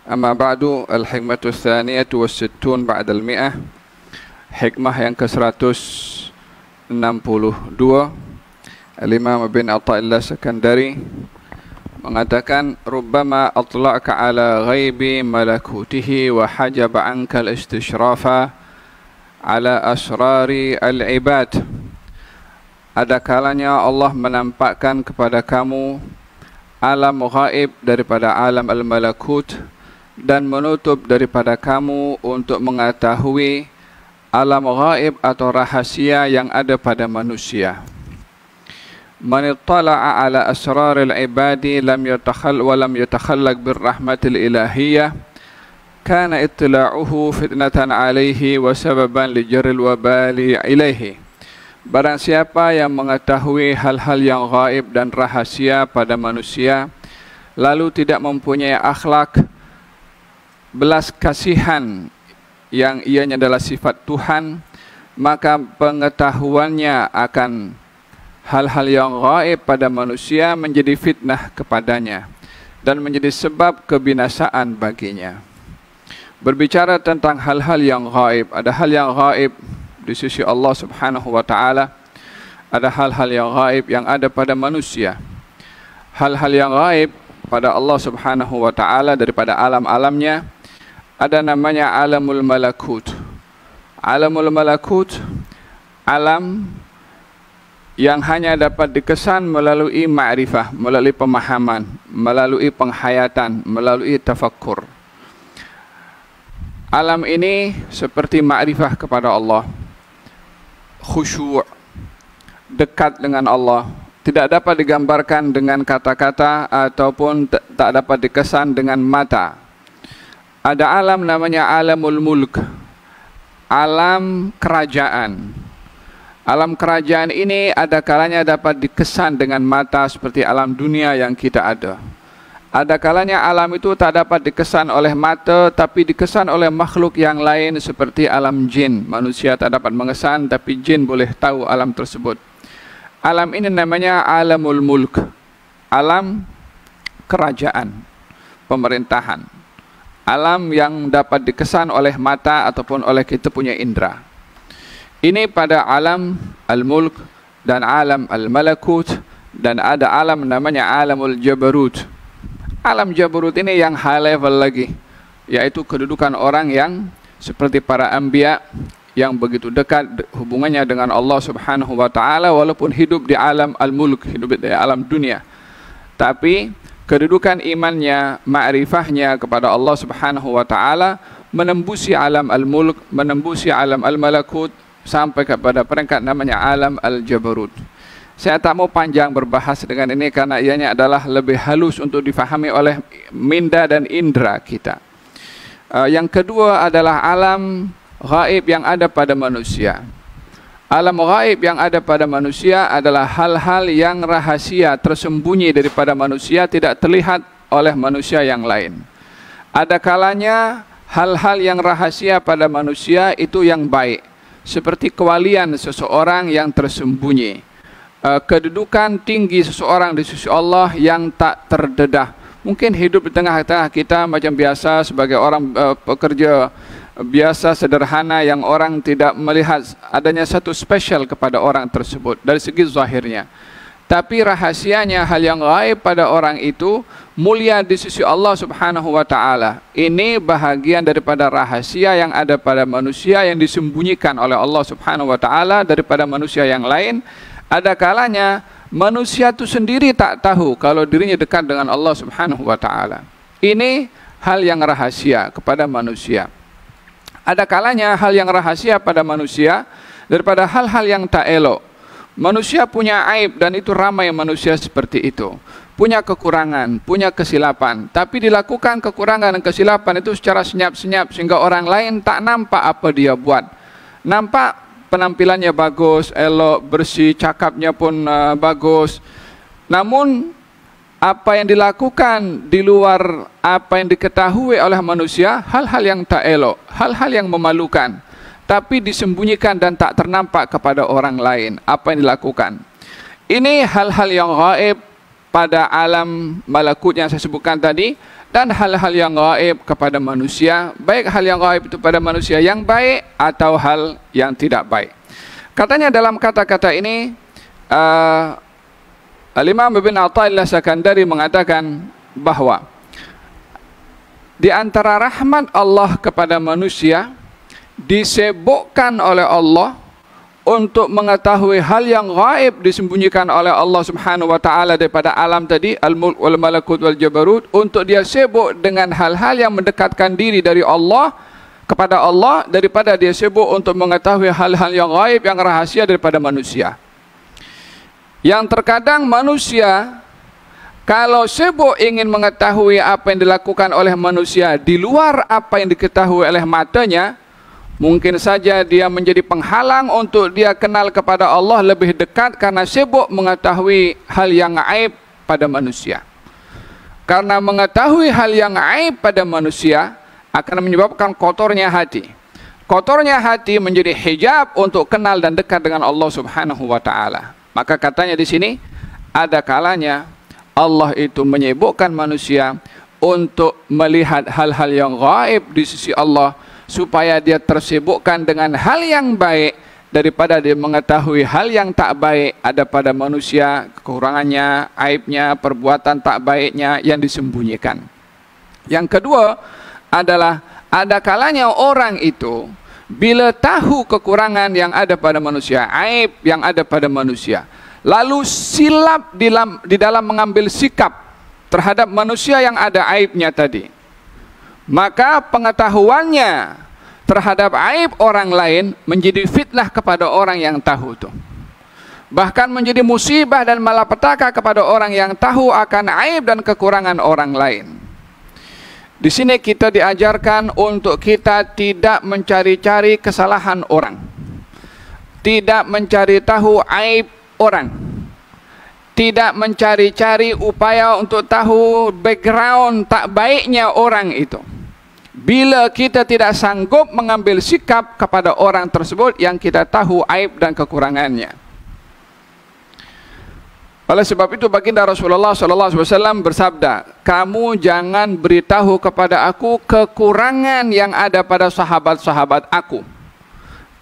Amma ba'du, al-hikmatu tsaniyatu was-sittun ba'dal mi'ah. Hikmah yang ke-162. Al-Imam bin Athaillah Sakandari mengatakan, rubbama atla'aka ala ghaibi malakutihi wa hajaba anka al-istishrafa ala asrari al-ibad. Ada kalanya Allah menampakkan kepada kamu alam ghaib daripada alam al-malakut dan menutup daripada kamu untuk mengetahui alam ghaib atau rahasia yang ada pada manusia. Man ittala'a ala asraril ibadi lam yatakhallaq birrahmatil ilahiyyah kana ittila'uhu fitnatan alaihi wa sababan li jarril wabali ilaihi. Barang siapa yang mengetahui hal-hal yang ghaib dan rahasia pada manusia lalu tidak mempunyai akhlak belas kasihan yang ianya adalah sifat Tuhan, maka pengetahuannya akan hal-hal yang gaib pada manusia menjadi fitnah kepadanya dan menjadi sebab kebinasaan baginya. Berbicara tentang hal-hal yang gaib, ada hal yang gaib di sisi Allah Subhanahu wa taala, ada hal-hal yang gaib yang ada pada manusia. Hal-hal yang gaib pada Allah Subhanahu wa taala daripada alam-alamnya ada namanya alamul malakut. Alamul malakut, alam yang hanya dapat dikesan melalui ma'rifah, melalui pemahaman, melalui penghayatan, melalui tafakkur. Alam ini seperti ma'rifah kepada Allah, khusyuk, dekat dengan Allah, tidak dapat digambarkan dengan kata-kata ataupun tak dapat dikesan dengan mata. Ada alam namanya alamul mulk, alam kerajaan. Alam kerajaan ini ada kalanya dapat dikesan dengan mata seperti alam dunia yang kita ada. Ada kalanya alam itu tak dapat dikesan oleh mata tapi dikesan oleh makhluk yang lain seperti alam jin. Manusia tak dapat mengesan tapi jin boleh tahu alam tersebut. Alam ini namanya alamul mulk, alam kerajaan, pemerintahan. Alam yang dapat dikesan oleh mata ataupun oleh kita punya indera. Ini pada alam al-mulk dan alam al-malakut, dan ada alam namanya alamul jabarut. Alam jabarut ini yang high level lagi, yaitu kedudukan orang yang seperti para anbiya yang begitu dekat hubungannya dengan Allah Subhanahu wa taala walaupun hidup di alam al-mulk, hidup di alam dunia. Tapi kedudukan imannya, ma'rifahnya kepada Allah Subhanahu wa taala menembusi alam al-mulk, menembusi alam al-malakut sampai kepada peringkat namanya alam al-jabarut. Saya tak mau panjang berbahas dengan ini karena ianya adalah lebih halus untuk difahami oleh minda dan indera kita. Yang kedua adalah alam gaib yang ada pada manusia. Alam gaib yang ada pada manusia adalah hal-hal yang rahasia, tersembunyi daripada manusia, tidak terlihat oleh manusia yang lain. Ada kalanya hal-hal yang rahasia pada manusia itu yang baik, seperti kewalian seseorang yang tersembunyi, kedudukan tinggi seseorang di sisi Allah yang tak terdedah. Mungkin hidup di tengah-tengah kita macam biasa sebagai orang pekerja biasa sederhana yang orang tidak melihat adanya satu spesial kepada orang tersebut dari segi zahirnya. Tapi rahasianya hal yang gaib pada orang itu mulia di sisi Allah Subhanahu wa taala. Ini bahagian daripada rahasia yang ada pada manusia yang disembunyikan oleh Allah Subhanahu wa taala daripada manusia yang lain. Ada kalanya manusia itu sendiri tak tahu kalau dirinya dekat dengan Allah Subhanahu wa taala. Ini hal yang rahasia kepada manusia. Ada kalanya hal yang rahasia pada manusia daripada hal-hal yang tak elok. Manusia punya aib dan itu ramai manusia seperti itu. Punya kekurangan, punya kesilapan. Tapi dilakukan kekurangan dan kesilapan itu secara senyap-senyap sehingga orang lain tak nampak apa dia buat. Nampak penampilannya bagus, elok, bersih, cakapnya pun bagus. Namun apa yang dilakukan di luar apa yang diketahui oleh manusia, hal-hal yang tak elok, hal-hal yang memalukan, tapi disembunyikan dan tak ternampak kepada orang lain apa yang dilakukan. Ini hal-hal yang gaib pada alam malakut yang saya sebutkan tadi, dan hal-hal yang gaib kepada manusia, baik hal yang gaib itu pada manusia yang baik atau hal yang tidak baik. Katanya dalam kata-kata ini Al-Imam Ibn Athaillah Sakandari mengatakan bahwa di antara rahmat Allah kepada manusia, disebutkan oleh Allah untuk mengetahui hal yang gaib disembunyikan oleh Allah Subhanahu wa taala daripada alam tadi, al-mulk wal malakut wal jabarut, untuk dia sibuk dengan hal-hal yang mendekatkan diri dari Allah kepada Allah daripada dia sibuk untuk mengetahui hal-hal yang gaib yang rahasia daripada manusia. Yang terkadang manusia kalau sibuk ingin mengetahui apa yang dilakukan oleh manusia di luar apa yang diketahui oleh matanya, mungkin saja dia menjadi penghalang untuk dia kenal kepada Allah lebih dekat karena sibuk mengetahui hal yang aib pada manusia. Karena mengetahui hal yang aib pada manusia akan menyebabkan kotornya hati. Kotornya hati menjadi hijab untuk kenal dan dekat dengan Allah Subhanahu wa taala. Maka katanya di sini, ada kalanya Allah itu menyibukkan manusia untuk melihat hal-hal yang gaib di sisi Allah, supaya dia tersibukkan dengan hal yang baik daripada dia mengetahui hal yang tak baik ada pada manusia, kekurangannya, aibnya, perbuatan tak baiknya yang disembunyikan. Yang kedua adalah ada kalanya orang itu bila tahu kekurangan yang ada pada manusia, aib yang ada pada manusia, lalu silap di dalam mengambil sikap terhadap manusia yang ada aibnya tadi, maka pengetahuannya terhadap aib orang lain menjadi fitnah kepada orang yang tahu itu. Bahkan menjadi musibah dan malapetaka kepada orang yang tahu akan aib dan kekurangan orang lain. Di sini kita diajarkan untuk kita tidak mencari-cari kesalahan orang, tidak mencari tahu aib orang, tidak mencari-cari upaya untuk tahu background tak baiknya orang itu. Bila kita tidak sanggup mengambil sikap kepada orang tersebut yang kita tahu aib dan kekurangannya. Oleh sebab itu baginda Rasulullah SAW bersabda, kamu jangan beritahu kepada aku kekurangan yang ada pada sahabat-sahabat aku,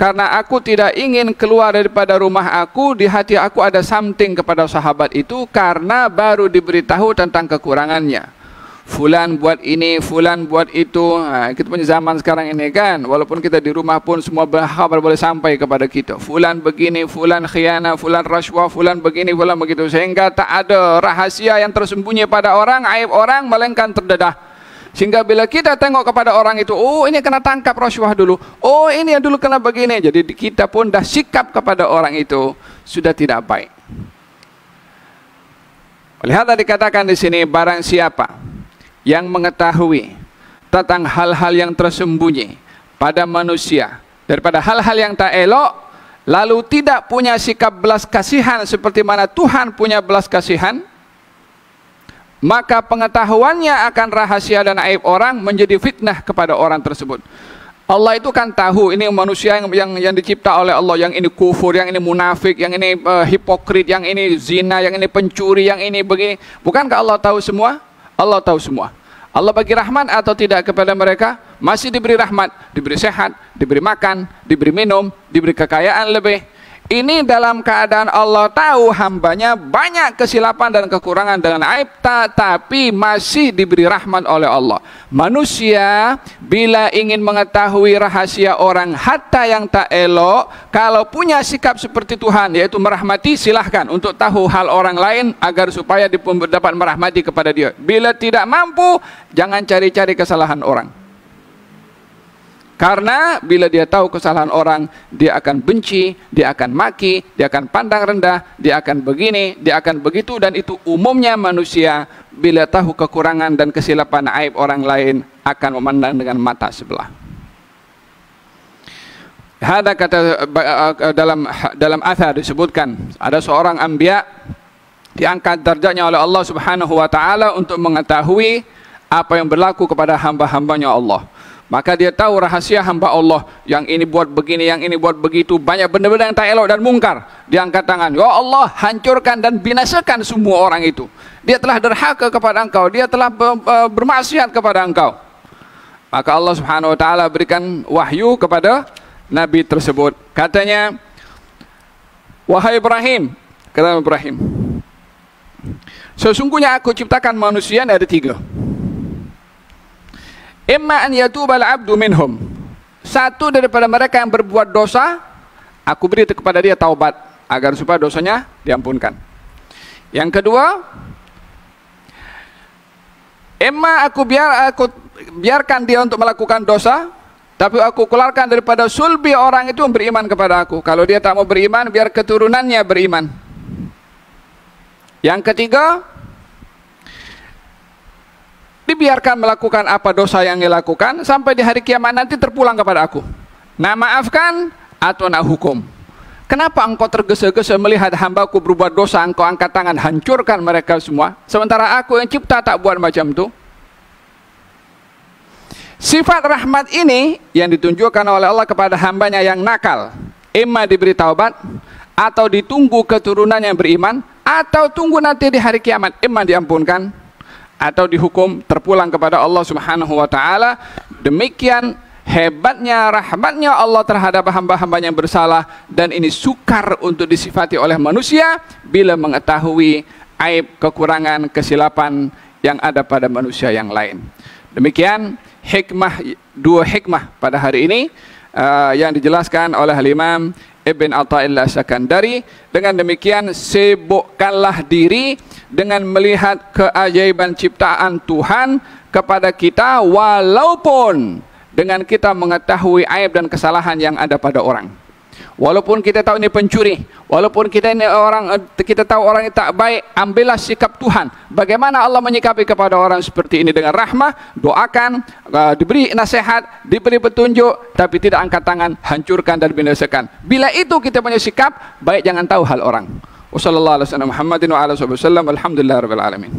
karena aku tidak ingin keluar daripada rumah aku, di hati aku ada something kepada sahabat itu, karena baru diberitahu tentang kekurangannya. Fulan buat ini, fulan buat itu. Nah, kita punya zaman sekarang ini kan, walaupun kita di rumah pun semua kabar boleh sampai kepada kita. Fulan begini, fulan khianah, fulan rashwah, fulan begini, fulan begitu. Sehingga tak ada rahasia yang tersembunyi pada orang, aib orang, melainkan terdedah. Sehingga bila kita tengok kepada orang itu, oh ini kena tangkap rashwah dulu, oh ini yang dulu kena begini. Jadi kita pun dah sikap kepada orang itu sudah tidak baik. Lihat dikatakan di sini, barang siapa yang mengetahui tentang hal-hal yang tersembunyi pada manusia daripada hal-hal yang tak elok, lalu tidak punya sikap belas kasihan seperti mana Tuhan punya belas kasihan, maka pengetahuannya akan rahasia dan aib orang menjadi fitnah kepada orang tersebut. Allah itu kan tahu ini manusia yang dicipta oleh Allah, yang ini kufur, yang ini munafik, yang ini hipokrit, yang ini zina, yang ini pencuri, yang ini begini. Bukankah Allah tahu semua? Allah tahu semua. Allah bagi rahmat atau tidak kepada mereka? Masih diberi rahmat, diberi sehat, diberi makan, diberi minum, diberi kekayaan lebih. Ini dalam keadaan Allah tahu hambanya banyak kesilapan dan kekurangan dengan aib, tapi masih diberi rahmat oleh Allah. Manusia bila ingin mengetahui rahasia orang hatta yang tak elok, kalau punya sikap seperti Tuhan, yaitu merahmati, silahkan untuk tahu hal orang lain agar supaya dapat merahmati kepada dia. Bila tidak mampu, jangan cari-cari kesalahan orang. Karena bila dia tahu kesalahan orang, dia akan benci, dia akan maki, dia akan pandang rendah, dia akan begini, dia akan begitu. Dan itu umumnya manusia bila tahu kekurangan dan kesilapan aib orang lain akan memandang dengan mata sebelah. Ada kata dalam athar disebutkan, ada seorang anbiya diangkat darjatnya oleh Allah Subhanahu wa taala untuk mengetahui apa yang berlaku kepada hamba-hambanya Allah. Maka dia tahu rahasia hamba Allah, yang ini buat begini, yang ini buat begitu, banyak benda-benda yang tak elok dan mungkar. Dia angkat tangan, ya Allah, hancurkan dan binasakan semua orang itu. Dia telah derhaka kepada engkau, dia telah bermaksiat kepada engkau. Maka Allah Subhanahu wa taala berikan wahyu kepada nabi tersebut. Katanya, wahai Ibrahim, kata Ibrahim, sesungguhnya aku ciptakan manusia ada 3. Imma an yatubal abdu minhum. Satu daripada mereka yang berbuat dosa, aku beri kepada dia taubat agar supaya dosanya diampunkan. Yang kedua, imma aku biarkan dia untuk melakukan dosa, tapi aku keluarkan daripada sulbi orang itu beriman kepada aku. Kalau dia tak mau beriman, biar keturunannya beriman. Yang ketiga, dibiarkan melakukan apa dosa yang dilakukan sampai di hari kiamat nanti terpulang kepada aku. Nak maafkan atau nak hukum. Kenapa engkau tergesa-gesa melihat hambaku berbuat dosa, engkau angkat tangan hancurkan mereka semua, sementara aku yang cipta tak buat macam itu? Sifat rahmat ini yang ditunjukkan oleh Allah kepada hambanya yang nakal, imma diberi taubat, atau ditunggu keturunan yang beriman, atau tunggu nanti di hari kiamat, imma diampunkan atau dihukum terpulang kepada Allah Subhanahu wa taala. Demikian hebatnya rahmatnya Allah terhadap hamba-hamba yang bersalah, dan ini sukar untuk disifati oleh manusia bila mengetahui aib, kekurangan, kesilapan yang ada pada manusia yang lain. Demikian hikmah, 2 hikmah pada hari ini yang dijelaskan oleh Imam Ibn Athaillah Sakandari. Dengan demikian, sibukkanlah diri dengan melihat keajaiban ciptaan Tuhan kepada kita, walaupun dengan kita mengetahui aib dan kesalahan yang ada pada orang. Walaupun kita tahu ini pencuri, walaupun kita tahu orang ini tak baik, ambillah sikap Tuhan. Bagaimana Allah menyikapi kepada orang seperti ini? Dengan rahmah, doakan, diberi nasihat, diberi petunjuk, tapi tidak angkat tangan, hancurkan dan binasakan. Bila itu kita punya sikap baik, jangan tahu hal orang. Wassalamualaikum warahmatullahi wabarakatuh. Alhamdulillahirabbil alamin.